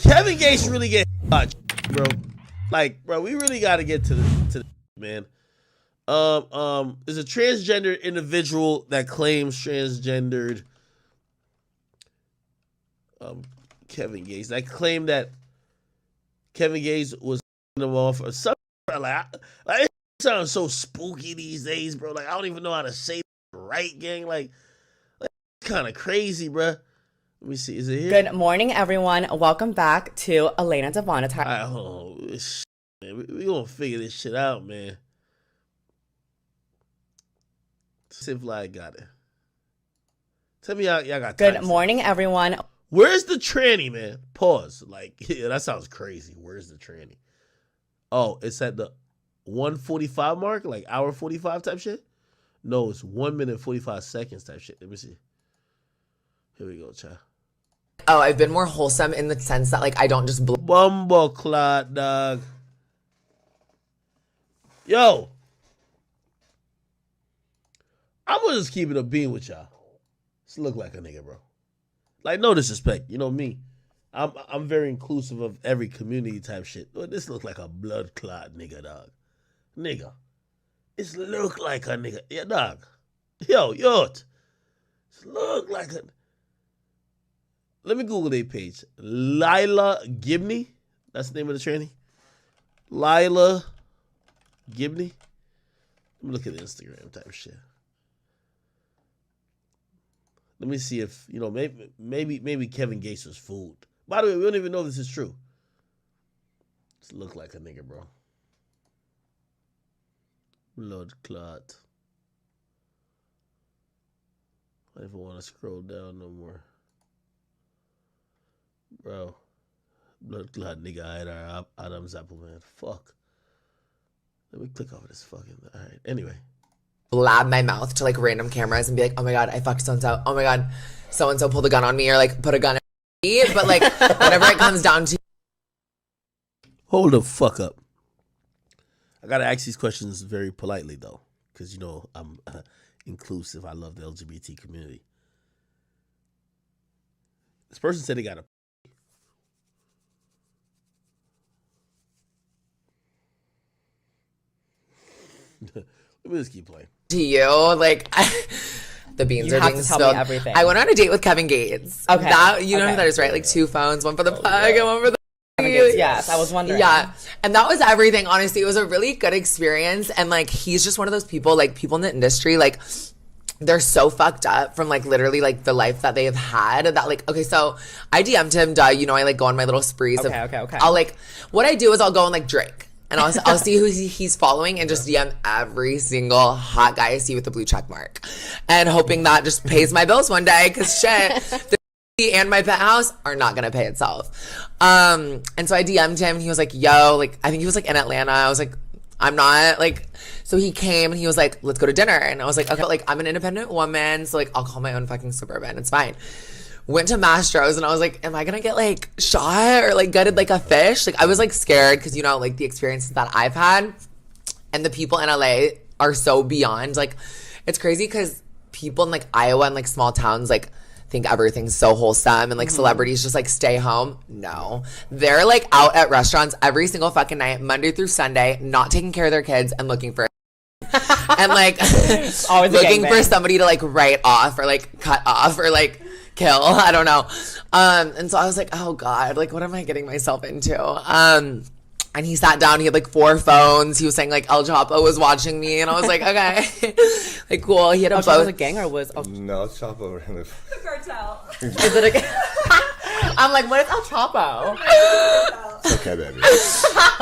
Did Kevin Gates really get bro? Like, bro, we really got to get to the man. Is a transgender individual that claims transgendered. Kevin Gates. I claim that Kevin Gates was him off or something. Like it sounds so spooky these days, bro. Like I don't even know how to say right, gang. Like kind of crazy, bro. Let me see. Is it here? Good morning, everyone. Welcome back to Elena Devonatire. All right, hold on. Man. We gonna figure this shit out, man. See if I got it. Tell me y'all got time. Good morning, everyone. Where's the tranny, man? Pause. Like, yeah, that sounds crazy. Where's the tranny? Oh, it's at the 1:45 mark, like hour 45 type shit? No, it's 1 minute 45 seconds type shit. Let me see. Here we go, child. Oh, I've been more wholesome in the sense that, like, I don't just... Bumbleclot, dog. Yo. I'm gonna just keep it a bean with y'all. Just look like a nigga, bro. Like, no disrespect. You know me. I'm very inclusive of every community type shit. But this look like a blood clot nigga, dog. Nigga. This look like a nigga. Yeah, dog. Yo. This look like a... Let me Google their page. Lila Gibney. That's the name of the tranny. Lila Gibney. Let me look at the Instagram type shit. Let me see if, you know, maybe Kevin Gates was fooled. By the way, we don't even know if this is true. Just look like a nigga, bro. Blood clot. I don't even want to scroll down no more. Bro. Blood clot nigga Adam's apple, man. Fuck. Let me click off this fucking... All right. Anyway. blab my mouth to like random cameras and be like, oh my God, I fucked so-and-so. Oh my God, so-and-so pulled a gun on me or like put a gun in me. But like whenever it comes down to... Hold the fuck up. I got to ask these questions very politely though. Because, you know, I'm inclusive. I love the LGBT community. This person said they got a... Let me just keep playing. To you, like... The beans are being spilled. Everything. I went on a date with Kevin Gates. Okay. That, you know who that is, right? Like 2 phones, one for the plug and one for the... Yes, I was wondering. Yeah. And that was everything, honestly. It was a really good experience. And like, he's just one of those people, like people in the industry, like they're so fucked up from like literally like the life that they have had that like, okay, so I DM'd him, you know, I like go on my little sprees. Okay. I'll like, what I do is I'll go and like drink. And I'll see who he's following and just DM every single hot guy I see with the blue check mark. And hoping that just pays my bills one day. Cause shit, the and my penthouse are not gonna pay itself. And so I DM'd him and he was like, yo, like, I think he was like in Atlanta. I was like, I'm not like, so he came and he was like, let's go to dinner. And I was like, okay, like I'm an independent woman. So like, I'll call my own fucking Suburban. It's fine. Went to Mastro's and I was like, am I gonna get like shot or like gutted like a fish? Like I was like scared because, you know, like the experiences that I've had and the people in LA are so beyond. Like it's crazy because people in like Iowa and like small towns like think everything's so wholesome and like celebrities just like stay home. No, they're like out at restaurants every single fucking night, Monday through Sunday, not taking care of their kids and looking for and like always looking for somebody to like write off or like cut off or like kill. I don't know. And so I was like, oh God, like what am I getting myself into? And he sat down, he had like 4 phones. He was saying like El Chapo was watching me and I was like, okay. Like cool. He had a El Chapo was a gang or was No, El Chapo ran the cartel. Is it a gang? I'm like, what is El Chapo? okay, baby.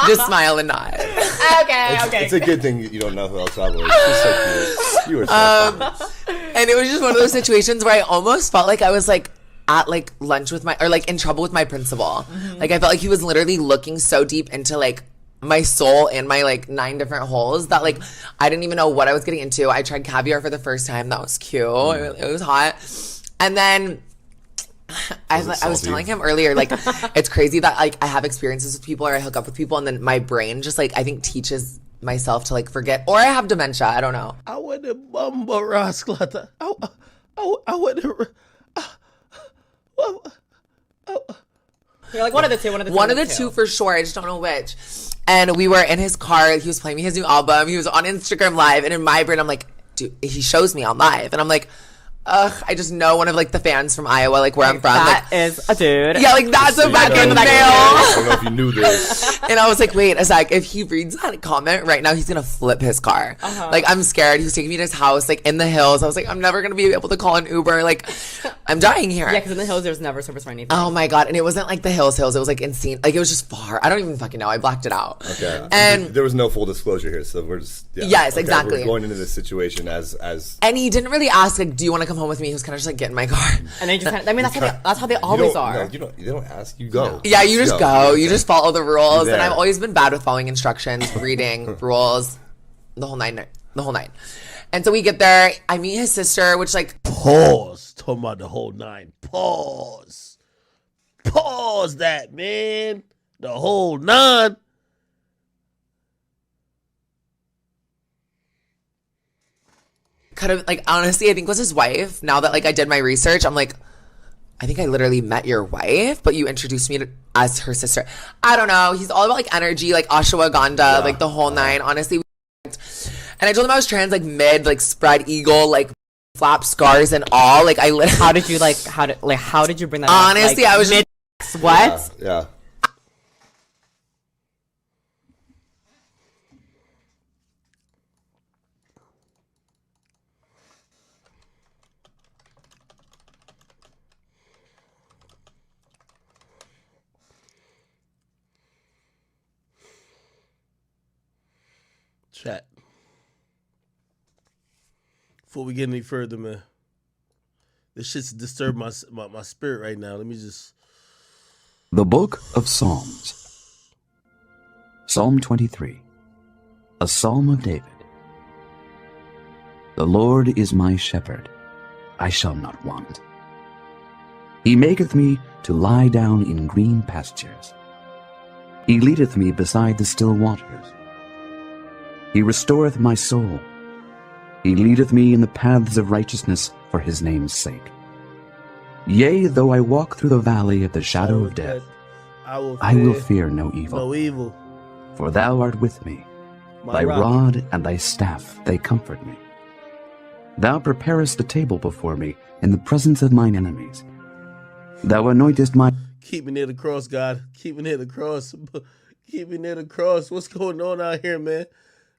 Just smile and nod. Okay. It's a good thing you don't know who El Chapo is. She's so cute. You were so And it was just one of those situations where I almost felt like I was like at like lunch with my, or like in trouble with my principal. Like I felt like he was literally looking so deep into like my soul and my like 9 different holes that like I didn't even know what I was getting into. I tried caviar for the first time. That was cute. It was hot. And then I was telling him earlier, like it's crazy that like I have experiences with people or I hook up with people and then my brain just like I think teaches myself to like forget, or I have dementia. I don't know. I want to bumble rasclata. I want to. You're like, one of the two, One of the two for sure. I just don't know which. And we were in his car. He was playing me his new album. He was on Instagram Live. And in my brain, I'm like, dude, he shows me on live. And I'm like, ugh, I just know one of like the fans from Iowa, like where I'm from. That like, is a dude. yeah, like that's a fucking male. I don't know if you knew this. And I was like, wait a sec. If he reads that comment right now, he's gonna flip his car. Like I'm scared. He was taking me to his house, like in the hills. I was like, I'm never gonna be able to call an Uber. Like, I'm dying here. Yeah, because in the hills, there's never service for anything. Oh my god! And it wasn't like the hills. It was like insane. Like it was just far. I don't even fucking know. I blacked it out. Okay. And there was no full disclosure here, so we're just yes, exactly. We're going into this situation as. And he didn't really ask like, do you want to come home with me? He was kind of just like, get in my car. And they just kind of, I mean, that's how they always are. No, they don't ask. You go. Yeah, you just go. You just follow the rules. There. And I've always been bad with following instructions, reading rules, the whole nine. And so we get there. I meet his sister, which like Pause. Talking about the whole 9. Pause. Pause that, man. The whole 9. could have like honestly, I think was his wife. Now that like I did my research, I'm like, I think I literally met your wife, but you introduced me as her sister. I don't know. He's all about like energy, like ashwagandha, like the whole 9. Honestly, and I told him I was trans, like mid, like spread eagle, like flap scars and all. Like I literally. How did you bring that Honestly, up? Like, I was mid- just what? Yeah. Chat. Before we get any further, man. This shit's disturbed my spirit right now. Let me just. The Book of Psalms. Psalm 23. A Psalm of David. The Lord is my shepherd, I shall not want. He maketh me to lie down in green pastures. He leadeth me beside the still waters. He restoreth my soul. He leadeth me in the paths of righteousness for his name's sake. Yea, though I walk through the valley of the shadow of death, I will fear no evil. No evil. For thou art with me. Thy rod and thy staff, they comfort me. Thou preparest a table before me in the presence of mine enemies. Thou anointest my... Keep me near the cross, God. Keep me near the cross. Keep me near the cross. What's going on out here, man?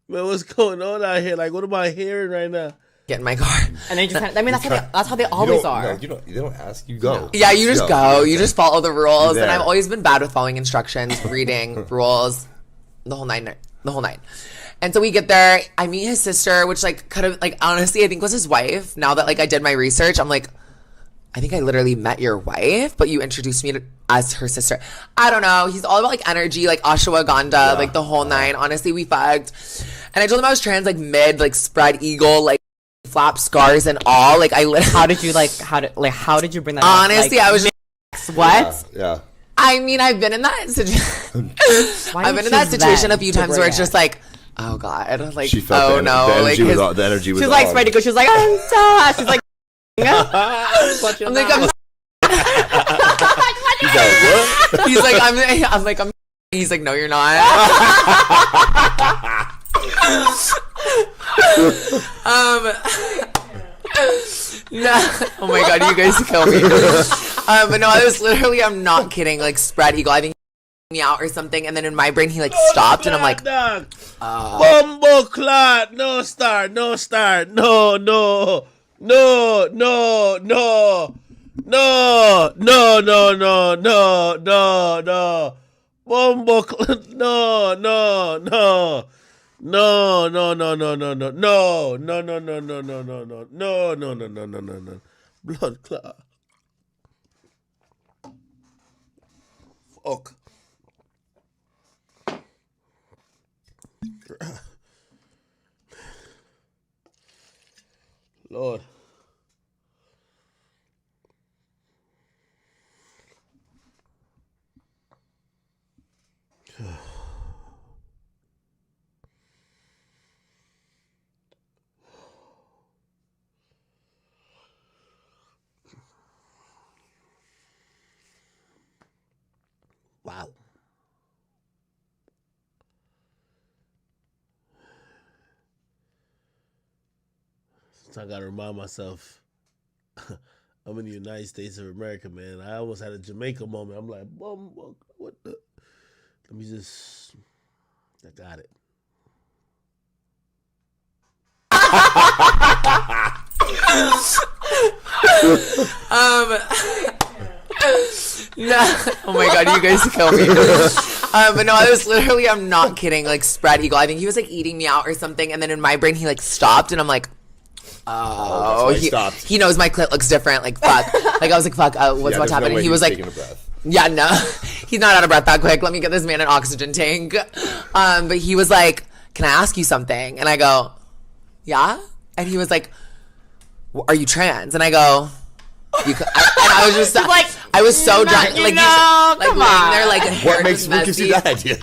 Man, what's going on out here? Like, what am I hearing right now? Get in my car. And they just kind of, I mean, that's how they always are. No, they don't ask. You go. Yeah, you just go. You just follow the rules. There. And I've always been bad with following instructions, reading rules, the whole nine. And so we get there. I meet his sister, which like could have like honestly, I think was his wife. Now that like I did my research, I'm like, I think I literally met your wife, but you introduced me as her sister. I don't know. He's all about like energy, like ashwagandha, like the whole 9. Honestly, we fucked. And I told him I was trans, like mid, like spread eagle, like flap scars and all. Like I literally. How did you bring that up? Honestly, I was just. What? Yeah. I mean, I've been in that situation. I've been in that situation a few times where it's just like, oh god, like She felt oh no, like the energy was. She was like spread eagle. She was like, I'm so. She's like. I'm like, I'm. He's like, what? He's like, I'm. He's like, no, you're not. No. Oh my god, you guys kill me. But no, I was literally, I'm not kidding. Like spread eagle, I think me out or something, and then in my brain he like stopped, and I'm like, Bumbo clot. No start. No. Bumbo clot. No. Blood clot. Fuck. Lord. Wow. So I gotta remind myself, I'm in the United States of America, man. I almost had a Jamaica moment. I'm like, what the? Let me just. I got it. No, oh my god, you guys kill me. But no, I was literally, I'm not kidding, like spread eagle. I think he was like eating me out or something, and then in my brain he like stopped, and I'm like, oh, he knows my clit looks different. Like fuck, like I was like fuck, what's happening? He was like, yeah, no, he's not out of breath that quick. Let me get this man an oxygen tank. But he was like, can I ask you something? And I go, yeah. And he was like, are you trans? And I go, and I was just like, I was so drunk, like, come on. there, like, What gives you that idea?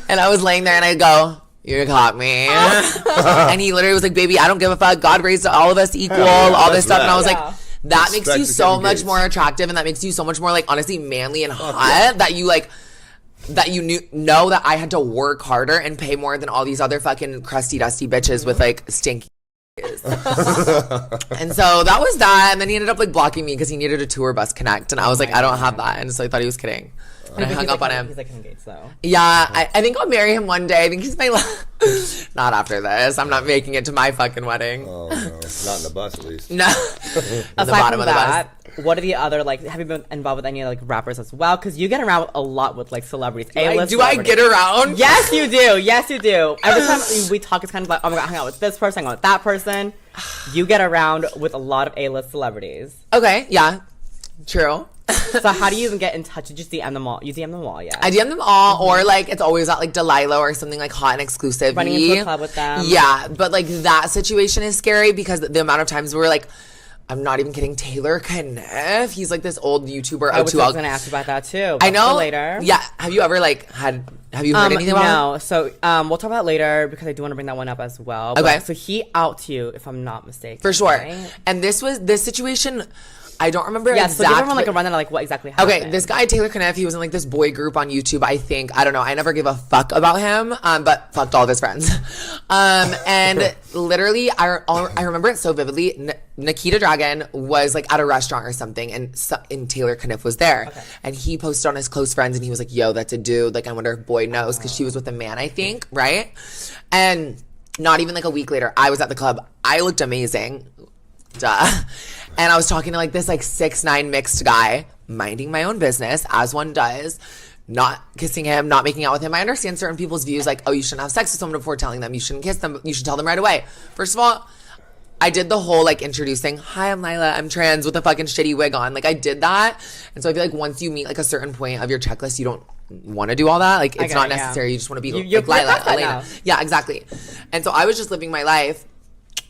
And I was laying there, and I go, you caught me. And he literally was like, baby, I don't give a fuck. God raised all of us equal, all this stuff. And I was like, that makes you so much more attractive, and that makes you so much more, like, honestly, manly and hot, that you, like, that you know that I had to work harder and pay more than all these other fucking crusty, dusty bitches with, like, stinky and so that was that. And then he ended up, like, blocking me because he needed a tour bus connect. And I was like, I don't have that. And so I thought he was kidding. And I hung up on him. He's like engaged, though. Yeah, I think I'll marry him one day. I think he's my not after this. I'm not making it to my fucking wedding. Oh, no. Not in the bus, at least. No. Aside bottom from of the that, what are the other, like, have you been involved with any, like, rappers as well? Because you get around a lot with, like, celebrities. Do I get around? Yes, you do. Yes, you do. Every time we talk, it's kind of like, oh my god, I hang out with this person, I hang out with that person. You get around with a lot of A-list celebrities. Okay, yeah. True. So how do you even get in touch? You just DM them all. You DM them all, yeah. I DM them all, or like it's always at like Delilah or something like hot and exclusive. Running into a club with them. Yeah, but like that situation is scary because the amount of times we're like, I'm not even kidding, Taylor Kniff. He's like this old YouTuber. I was going to ask you about that too. I know. Later. Yeah. Have you ever like have you heard anything about him? No. So we'll talk about it later because I do want to bring that one up as well. Okay. So he outs you, if I'm not mistaken. For sure. Right? And this situation, I don't remember exactly. exactly. So give everyone like a rundown of like what exactly happened. Okay, this guy Taylor Kniff, he was in like this boy group on YouTube. I think, I don't know. I never gave a fuck about him, but fucked all of his friends. And literally, I remember it so vividly. Nikita Dragon was like at a restaurant or something, and Taylor Kniff was there, and he posted on his close friends, and he was like, "Yo, that's a dude. Like, I wonder if Boy knows because she was with a man, I think, right?" And not even like a week later, I was at the club. I looked amazing. Duh. And I was talking to like this like 6'9" mixed guy, minding my own business, as one does, not kissing him, not making out with him. I understand certain people's views, like, oh, you shouldn't have sex with someone before telling them, you shouldn't kiss them, you should tell them right away. First of all, I did the whole like introducing, hi, I'm Lila, I'm trans, with a fucking shitty wig on. Like I did that. And so I feel like once you meet like a certain point of your checklist, you don't want to do all that. Like it's not necessary. You just want to be like Lila, Elena. Yeah, exactly. And so I was just living my life.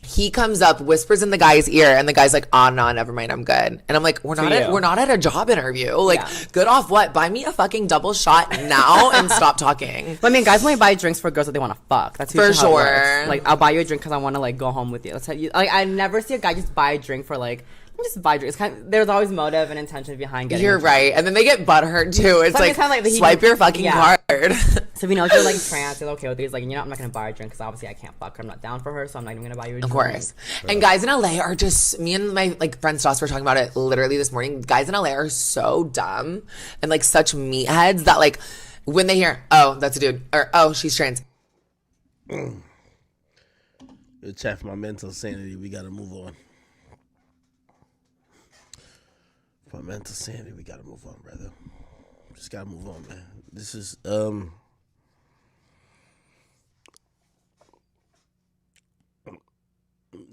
He comes up, whispers in the guy's ear, and the guy's like, "Oh no, never mind, I'm good." And I'm like, "We're not at a job interview. Like, good off what? Buy me a fucking double shot now and stop talking." But I mean, guys only buy drinks for girls that they want to fuck. That's for sure. How it works. Like, I'll buy you a drink because I want to like go home with you. That's how you. Like, I never see a guy just buy a drink for like. Just buy drinks. There's always motive and intention behind getting. You're right, and then they get butthurt too. It's like swipe your fucking card. So if he knows you're like trans, he's okay with it. He's like, you know, I'm not gonna buy a drink because obviously I can't fuck her. I'm not down for her, so I'm not even gonna buy you a drink. Of course. And guys in LA are just, me and my like friend Stas were talking about it literally this morning. Guys in LA are so dumb and like such meatheads that like when they hear, oh, that's a dude, or oh, she's trans. To check for my mental sanity, we gotta move on. For my mental sanity, we gotta move on, brother. Just gotta move on, man. This is the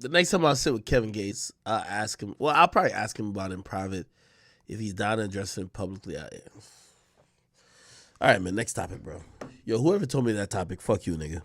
next time I sit with Kevin Gates, I'll ask him. Well, I'll probably ask him about it in private. If he's down to address it publicly, I am. All right, man. Next topic, bro. Yo, whoever told me that topic, fuck you, nigga.